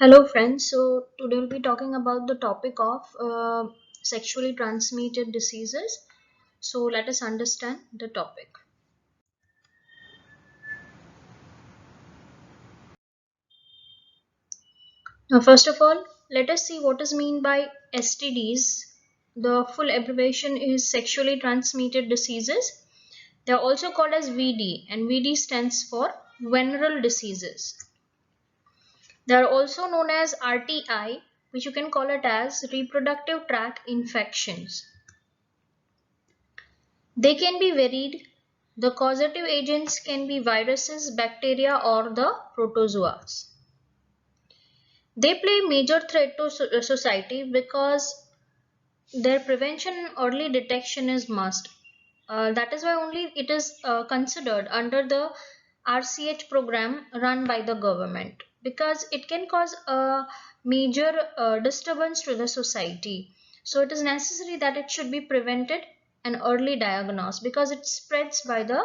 Hello friends, so today we'll be talking about the topic of sexually transmitted diseases. So let us understand the topic. Now first of all, let us see what is meant by STDs. The full abbreviation is sexually transmitted diseases. They are also called as VD, and VD stands for venereal diseases. They are also known as RTI, which you can call it as reproductive tract infections. They can be varied. The causative agents can be viruses, bacteria, or the protozoas. They play a major threat to society because their prevention and early detection is must. That is why only it is considered under the RCH program run by the government, because it can cause a major disturbance to the society. So it is necessary that it should be prevented and early diagnosed, because it spreads by the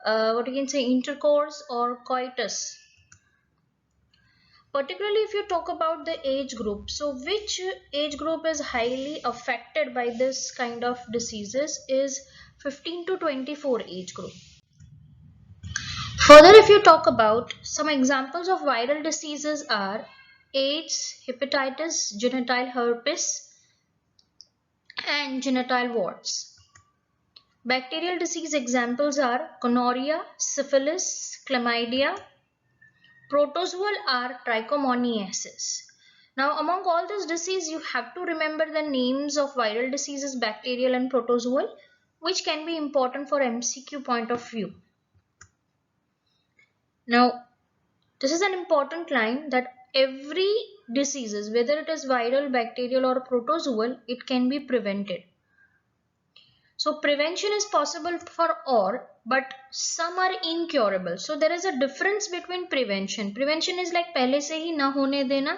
what you can say intercourse or coitus. Particularly if you talk about the age group, so which age group is highly affected by this kind of diseases is 15 to 24 age group. Further, if you talk about some examples of viral diseases are AIDS, hepatitis, genital herpes, and genital warts. Bacterial disease examples are gonorrhea, syphilis, chlamydia. Protozoal are trichomoniasis. Now, among all this disease, you have to remember the names of viral diseases, bacterial and protozoal, which can be important for MCQ point of view. Now, this is an important line that every diseases, whether it is viral, bacterial or protozoal, it can be prevented. So prevention is possible for all, but some are incurable. So there is a difference between prevention. Prevention is like पहले से ही ना होने देना,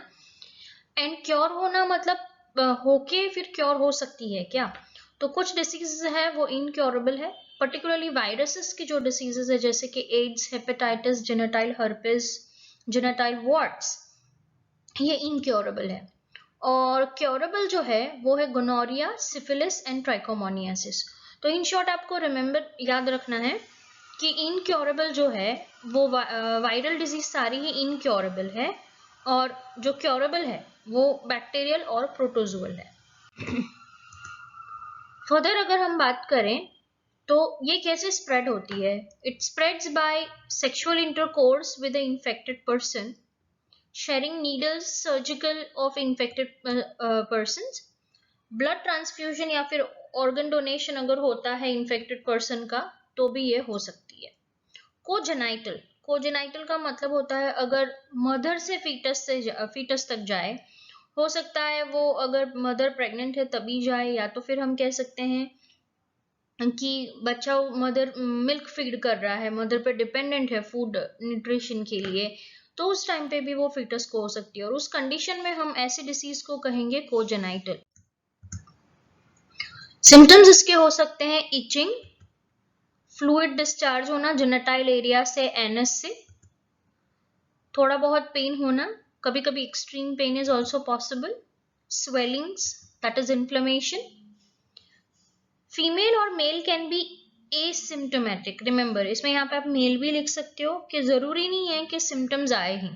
and cure होना मतलब होके फिर cure हो सकती है क्या. तो कुछ डिसीजेस है वो इनक्योरेबल है, पर्टिकुलरली वायरसेस की जो डिसीजेस है जैसे कि एड्स, हेपेटाइटिस, जेनेटाइल हर्पिस, जेनेटाइल वॉर्ट्स, ये इनक्योरेबल है. और क्योरेबल जो है वो है गोनोरिया, सिफिलिस एंड ट्राइकोमोनियासिस. तो इन शॉर्ट आपको रिमेंबर याद रखना है कि इनक्योरेबल जो है वो वायरल डिजीज सारी ही इनक्योरेबल है, और जो क्योरेबल है वो बैक्टीरियल और प्रोटोजुअल है. फर्दर अगर हम बात करें तो ये कैसे स्प्रेड होती है. It spreads by sexual intercourse with the infected person, sharing needles surgical of infected persons, blood transfusion या फिर ऑर्गन डोनेशन अगर होता है इन्फेक्टेड पर्सन का तो भी ये हो सकती है. कोजेनाइटल, कोजेनाइटल का मतलब होता है अगर मदर से फीटस तक जाए. हो सकता है वो अगर मदर प्रेग्नेंट है तभी जाए, या तो फिर हम कह सकते हैं कि बच्चा मदर मिल्क फीड कर रहा है, मदर पे डिपेंडेंट है फूड न्यूट्रिशन के लिए, तो उस टाइम पे भी वो फीटस को हो सकती है, और उस कंडीशन में हम ऐसी डिसीज को कहेंगे कोजेनाइटल. सिम्टम्स इसके हो सकते हैं इचिंग, फ्लूइड डिस्चार्ज होना जेनेटाइल एरिया से, एनस से, थोड़ा बहुत पेन होना, कभी कभी extreme pain is also possible, swellings that is inflammation. Female और male can be asymptomatic. Remember, इसमें यहाँ पे आप मेल भी लिख सकते हो कि जरूरी नहीं है कि सिम्टम्स आए ही.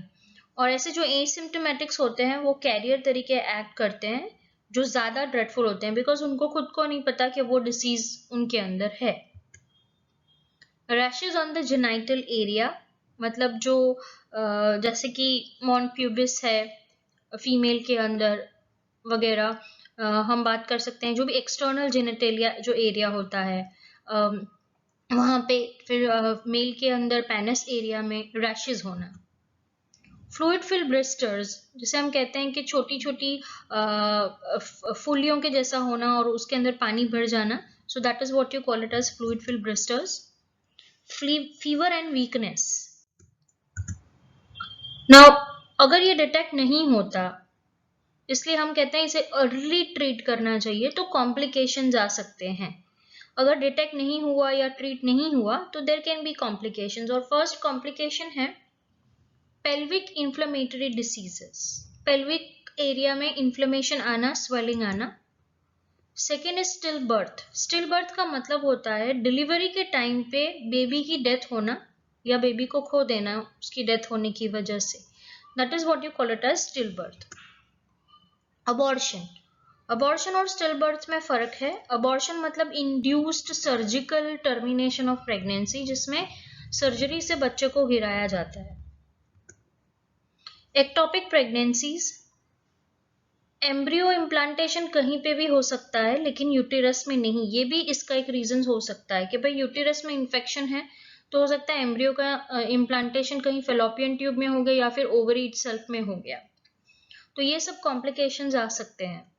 और ऐसे जो एसिम्टोमेटिक्स होते हैं वो कैरियर तरीके एक्ट करते हैं, जो ज्यादा ड्रेडफुल होते हैं, बिकॉज उनको खुद को नहीं पता कि वो डिसीज उनके अंदर है. Rashes on the genital area, मतलब जो जैसे कि मॉन्ट्यूबिस है फीमेल के अंदर वगैरह, हम बात कर सकते हैं जो भी एक्सटर्नल जेनेटेलिया जो एरिया होता है वहां पे, फिर मेल के अंदर पेनिस एरिया में रैशेज होना. फ्लूइड फिल ब्लिस्टर्स, जिसे हम कहते हैं कि छोटी छोटी फुलियों के जैसा होना और उसके अंदर पानी भर जाना, so that is what you call it as fluid fill blisters. Fever and weakness. Now अगर ये डिटेक्ट नहीं होता, इसलिए हम कहते हैं इसे अर्ली ट्रीट करना चाहिए, तो कॉम्प्लिकेशंस आ सकते हैं. अगर डिटेक्ट नहीं हुआ या ट्रीट नहीं हुआ तो देयर कैन बी कॉम्प्लिकेशंस. और फर्स्ट कॉम्प्लिकेशन है pelvic inflammatory diseases. Pelvic area में इन्फ्लेमेशन आना, स्वेलिंग आना। Second is still birth. Still birth का मतलब होता है डिलीवरी के टाइम पे बेबी की डेथ होना या बेबी को खो देना उसकी डेथ होने की वजह से, that is what you call it as still birth. Abortion, abortion और स्टिल बर्थ में फर्क है। अबॉर्शन मतलब induced surgical termination of pregnancy, जिसमें सर्जरी से बच्चे को गिराया जाता है। एक्टोपिक प्रेगनेंसीज, एम्ब्रियो इम्प्लांटेशन कहीं पे भी हो सकता है लेकिन यूटेरस में नहीं। ये भी इसका एक रीजन हो सकता है कि भाई यूटेरस में इन्फेक्शन है तो हो सकता है एम्ब्रियो का इम्प्लांटेशन कहीं फेलोपियन ट्यूब में हो गया या फिर ओवरी इटसेल्फ में हो गया, तो ये सब कॉम्प्लिकेशंस आ सकते हैं।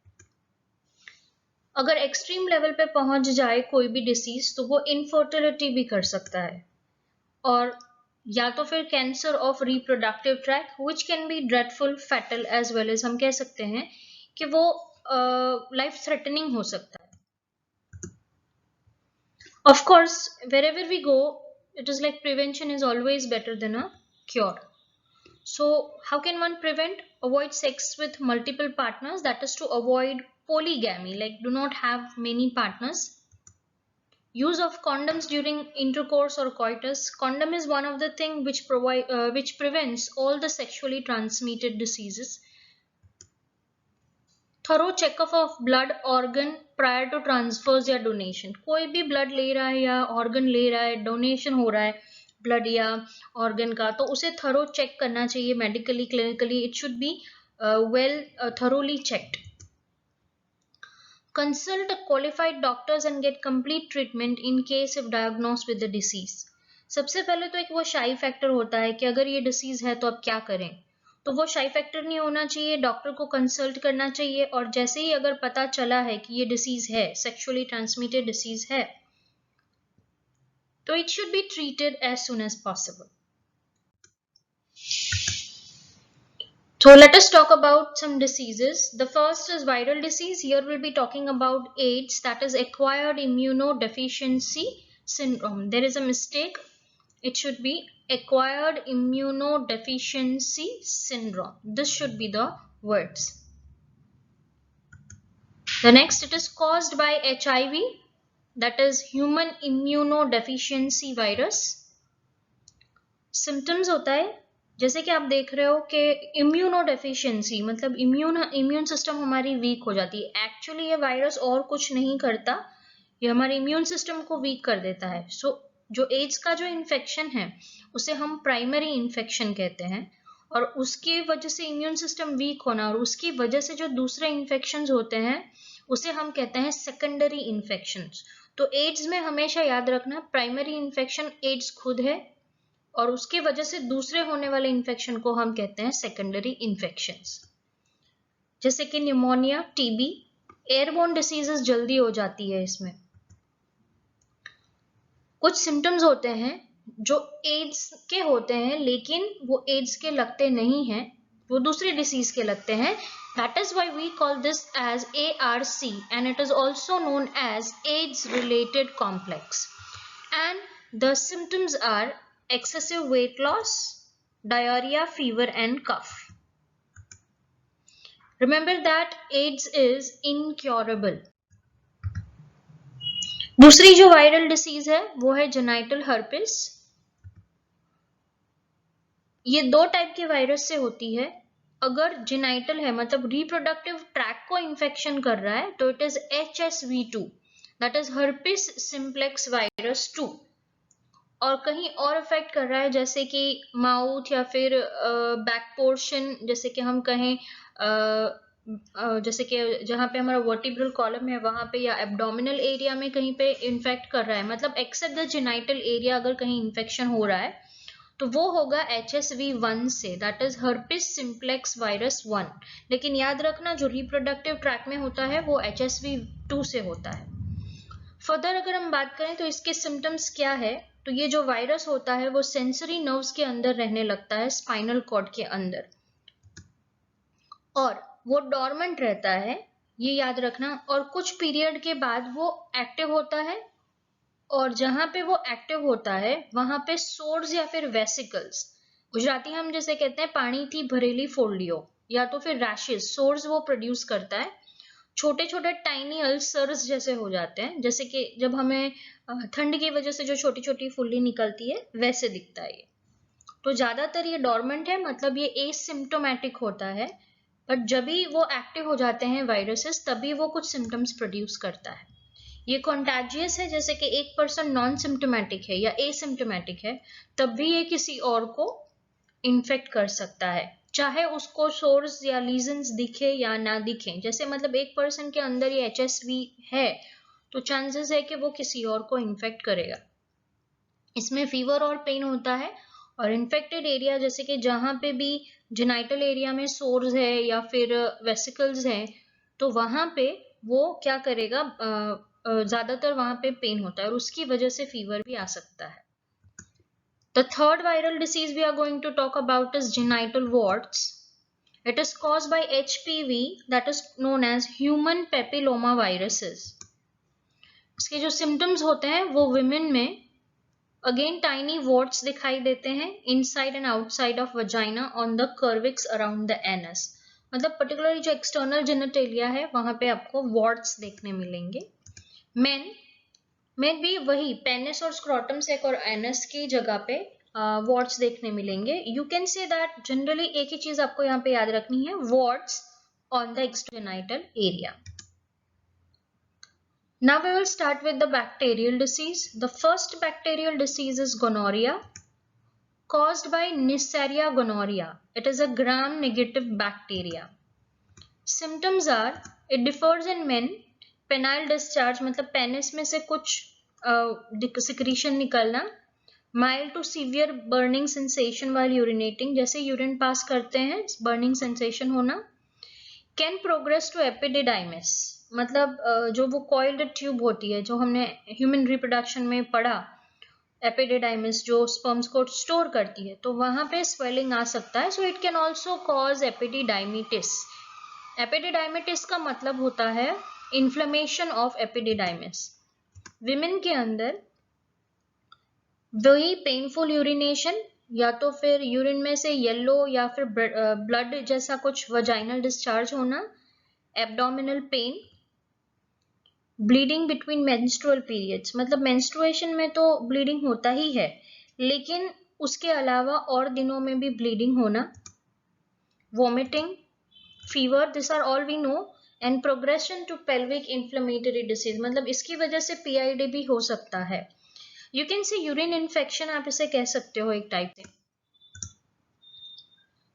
अगर एक्सट्रीम लेवल पे पहुंच जाए कोई भी डिसीज तो वो इनफर्टिलिटी भी कर सकता है, और या तो फिर cancer of reproductive tract which can be dreadful, fatal as well as, हम कह सकते हैं कि वो लाइफ थ्रेटनिंग हो सकता है। Of course wherever we go it is like prevention is always better than a cure. So how can one prevent? Avoid sex with multiple partners, that is to avoid polygamy, like do not have many partners. Use of condoms during intercourse or coitus. Condom is one of the thing which prevents all the sexually transmitted diseases. Thorough checkup of blood organ prior to transfers या donation. कोई भी blood ले रहा है या organ ले रहा है, डोनेशन हो रहा है ब्लड या ऑर्गन का, तो उसे थरो चेक करना चाहिए medically, clinically. It should be well thoroughly checked. Consult qualified doctors and get complete treatment in case if diagnosed with the disease. सबसे पहले तो एक वो शाई फैक्टर होता है कि अगर ये डिसीज है तो अब क्या करें, तो वो शाई फैक्टर नहीं होना चाहिए, डॉक्टर को कंसल्ट करना चाहिए, और जैसे ही अगर पता चला है कि ये डिसीज है, सेक्सुअली ट्रांसमिटेड डिसीज है, तो it should be treated as soon as possible. So let us talk about some diseases. The first is viral disease. Here we'll be talking about AIDS, that is acquired immunodeficiency syndrome. There is a mistake. It should be acquired immunodeficiency syndrome. This should be the words. The next, it is caused by HIV, that is human immunodeficiency virus. Symptoms होता है जैसे कि आप देख रहे हो कि immunodeficiency मतलब इम्यून सिस्टम हमारी वीक हो जाती है। एक्चुअली ये वायरस और कुछ नहीं करता, ये हमारे इम्यून सिस्टम को वीक कर देता है। सो जो एड्स का जो इन्फेक्शन है उसे हम प्राइमरी इन्फेक्शन कहते हैं, और उसकी वजह से इम्यून सिस्टम वीक होना और उसकी वजह से जो दूसरे इन्फेक्शंस होते हैं उसे हम कहते हैं सेकेंडरी इन्फेक्शंस। तो एड्स में हमेशा याद रखना प्राइमरी इन्फेक्शन एड्स खुद है और उसकी वजह से दूसरे होने वाले इन्फेक्शन को हम कहते हैं सेकेंडरी इन्फेक्शंस, जैसे कि न्यूमोनिया, टीबी। एयरबोर्न डिसीजेस जल्दी हो जाती है इसमें। कुछ सिम्टम्स होते हैं जो एड्स के होते हैं लेकिन वो एड्स के लगते नहीं हैं, वो दूसरी डिसीज के लगते हैं। That is why we call this as ARC and it is also known as AIDS related complex. And the symptoms are excessive weight loss, diarrhea, fever and cough. Remember that AIDS is incurable. दूसरी जो viral disease है वो है genital herpes. ये दो type के virus से होती है। अगर जेनाइटल है मतलब रिप्रोडक्टिव ट्रैक को इन्फेक्शन कर रहा है तो it is HSV2, that is herpes simplex virus 2। और कहीं और इफेक्ट कर रहा है जैसे कि माउथ या फिर बैक पोर्शन, जैसे कि हम कहें जैसे कि जहाँ पे हमारा वर्टिब्रल कॉलम है वहां पे, या एब्डोमिनल एरिया में कहीं पे इन्फेक्ट कर रहा है, मतलब एक्सेप्ट द जेनाइटल एरिया अगर कहीं इन्फेक्शन हो रहा है तो वो होगा HSV1 से, that is herpes simplex virus 1। लेकिन याद रखना जो रिप्रोडक्टिव ट्रैक में होता है वो HSV2 से होता है। फर्दर अगर हम बात करें तो इसके सिम्टम्स क्या है, तो ये जो वायरस होता है वो सेंसरी नर्व्स के अंदर रहने लगता है, स्पाइनल कॉर्ड के अंदर, और वो डॉर्मेंट रहता है, ये याद रखना। और कुछ पीरियड के बाद वो एक्टिव होता है, और जहां पे वो एक्टिव होता है वहां पे सोर्स या फिर वेसिकल्स, गुजराती हम जैसे कहते हैं पानी थी भरेली फोड़लियो, या तो फिर रैशेज, सोर्स वो प्रोड्यूस करता है। छोटे छोटे टाइनी अल्सर्स जैसे हो जाते हैं, जैसे कि जब हमें ठंड की वजह से जो छोटी छोटी फुल्ली निकलती है वैसे दिखता है ये। तो ज्यादातर ये डोरमेंट है, मतलब ये एसिम्प्टोमेटिक होता है, बट जब भी वो एक्टिव हो जाते हैं वायरसेस तभी वो कुछ सिम्टम्स प्रोड्यूस करता है। ये कॉन्टैजियस है, जैसे कि एक पर्सन नॉन सिम्टोमेटिक है या एसिम्टोमेटिक है तब भी ये किसी और को इन्फेक्ट कर सकता है, चाहे उसको सोर्स या लीजन्स दिखे या ना दिखे। जैसे मतलब एक पर्सन के अंदर ये HSV है तो चांसेस है कि वो किसी और को इन्फेक्ट करेगा। इसमें फीवर और पेन होता है, और इन्फेक्टेड एरिया जैसे कि जहां पे भी जेनाइटल एरिया में सोर्स है या फिर वेसिकल्स है तो वहां पे वो क्या करेगा, ज्यादातर वहां पे पेन होता है और उसकी वजह से फीवर भी आ सकता है। The third viral disease we are going to talk about is genital warts. It is caused by HPV, that is known as human papilloma viruses. इसके जो symptoms होते हैं वो women में again tiny warts दिखाई देते हैं inside and outside of vagina on the cervix around the anus. मतलब particularly जो external genitalia है वहां पे आपको warts देखने मिलेंगे। Men में भी वही पेनिस और स्क्रोटम सेक और एनस की जगह पे वॉर्ट्स देखने मिलेंगे। You can say that generally एक ही चीज आपको यहाँ पे याद रखनी है, warts on the extragenital area. Now we will start with the bacterial disease. The first bacterial disease is gonorrhea, caused by Neisseria gonorrhea. It is a gram-negative bacteria. Symptoms are, it differs in men. Penile discharge मतलब penis में से कुछ secretion निकलना, mild to severe burning sensation while urinating, जैसे urine pass करते हैं burning sensation होना। Can progress to epididymis, मतलब जो वो कॉइल्ड ट्यूब होती है जो हमने ह्यूमन रिप्रोडक्शन में पढ़ा, एपिडिडाइमिस जो स्पर्म्स को स्टोर करती है, तो वहां पे स्वेलिंग आ सकता है। So it can also cause epididymitis. Epididymitis का मतलब होता है इन्फ्लेमेशन ऑफ एपिडिडाइमिस। विमेन के अंदर वही पेनफुल यूरिनेशन, या तो फिर यूरिन में से येलो या फिर ब्लड जैसा कुछ वजाइनल डिस्चार्ज होना, abdominal pain, bleeding between menstrual periods, मतलब मेंस्ट्रुएशन में तो ब्लीडिंग होता ही है लेकिन उसके अलावा और दिनों में भी ब्लीडिंग होना, vomiting, fever, this are all we know, and progression to pelvic inflammatory disease, मतलब इसकी वजह से PID भी हो सकता है। You can say urine infection आप इसे कह सकते हो एक टाइप से।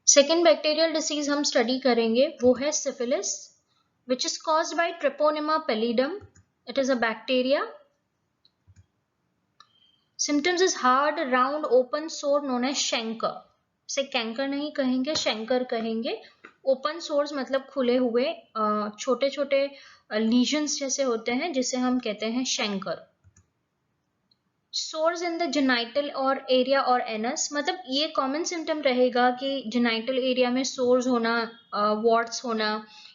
सेकेंड बैक्टीरियल डिसीज हम स्टडी करेंगे वो है syphilis, which is caused by treponema pallidum. It is a bacteria. Symptoms is hard round open sore known as chancre. इसे कैंकर नहीं कहेंगे, शैंकर कहेंगे। ओपन सोर्स मतलब खुले हुए छोटे छोटे लीजन्स जैसे होते हैं जिसे हम कहते हैं chancre. Sores in the genital और एरिया और एनस, मतलब ये कॉमन सिम्टम रहेगा कि जेनाइटल एरिया में सोर्स होना, वॉर्ट्स होना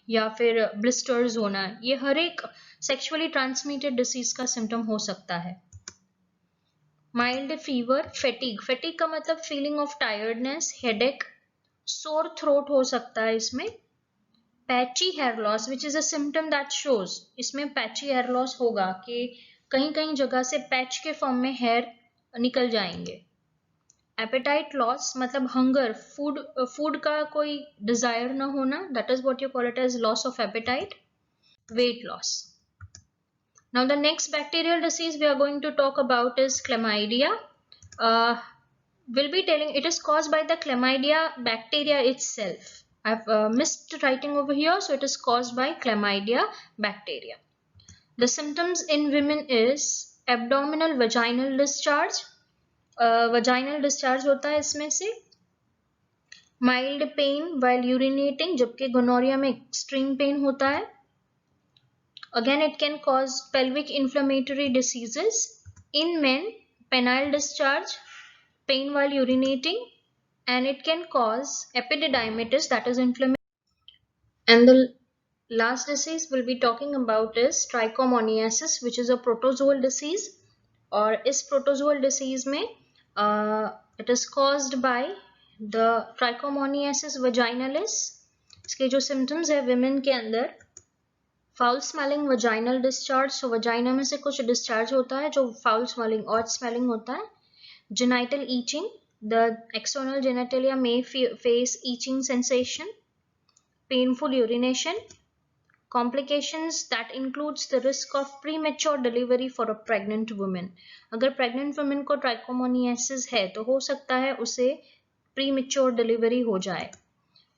या फिर ब्लिस्टर्स होना, ये हर एक सेक्सुअली ट्रांसमिटेड डिसीज का सिम्टम हो सकता है। माइल्ड फीवर, फेटिग, फेटिग का मतलब feeling of tiredness, headache, sore throat हो सकता है इसमें। Patchy hair loss which is a symptom that shows, इसमें पैची हेयर लॉस होगा कि कहीं कहीं जगह से पैच के फॉर्म में हेयर निकल जाएंगे। एपेटाइट लॉस मतलब हंगर, फूड का कोई डिजायर ना होना, that is what you call it as loss of appetite. Weight loss. Now the next bacterial disease we are going to talk about is chlamydia. Will be telling it is caused by the chlamydia bacteria itself. I've missed writing over here, so it is caused by Chlamydia bacteria. The symptoms in women is abdominal vaginal discharge, vaginal discharge होता है इसमें से, mild pain while urinating, जबकि gonorrhea में extreme pain होता है। Again it can cause pelvic inflammatory diseases. In men, penile discharge, pain while urinating, and it can cause epididymitis, that is inflammation. And the last disease we'll be talking about is trichomoniasis, which is a protozoal disease. और इस protozoal disease में it is caused by the Trichomoniasis vaginalis, इसके जो symptoms है women के अंदर, foul smelling vaginal discharge, सो vagina में से कुछ डिस्चार्ज होता है जो फाउल स्मेलिंग ऑड स्मेलिंग होता है. Genital itching, the external genitalia may face itching sensation. Painful urination. Complications that includes the risk of premature delivery for a pregnant woman. अगर pregnant woman को trichomoniasis है तो हो सकता है उसे premature delivery हो जाए.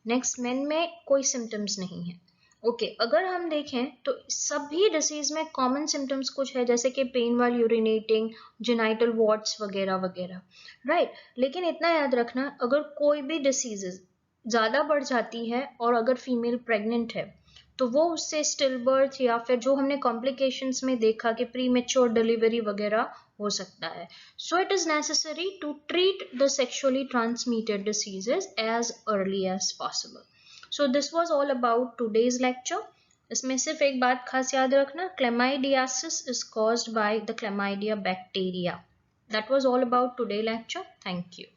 नेक्स्ट, मेन में कोई सिम्टम्स नहीं है. ओके, अगर हम देखें तो सभी डिसीज में कॉमन सिम्टम्स कुछ है, जैसे कि pain while urinating, genital warts वगैरह वगैरह, राइट. लेकिन इतना याद रखना, अगर कोई भी डिसीजेज ज़्यादा बढ़ जाती है और अगर फीमेल प्रेग्नेंट है तो वो उससे स्टिल बर्थ या फिर जो हमने कॉम्प्लिकेशंस में देखा कि प्री मेच्योर डिलीवरी वगैरह हो सकता है. So it is necessary to treat the sexually transmitted diseases as early as possible. So this was all about today's lecture. इसमें सिर्फ एक बात खास याद रखना, chlamydiasis is caused by the chlamydia bacteria. That was all about today lecture. Thank you.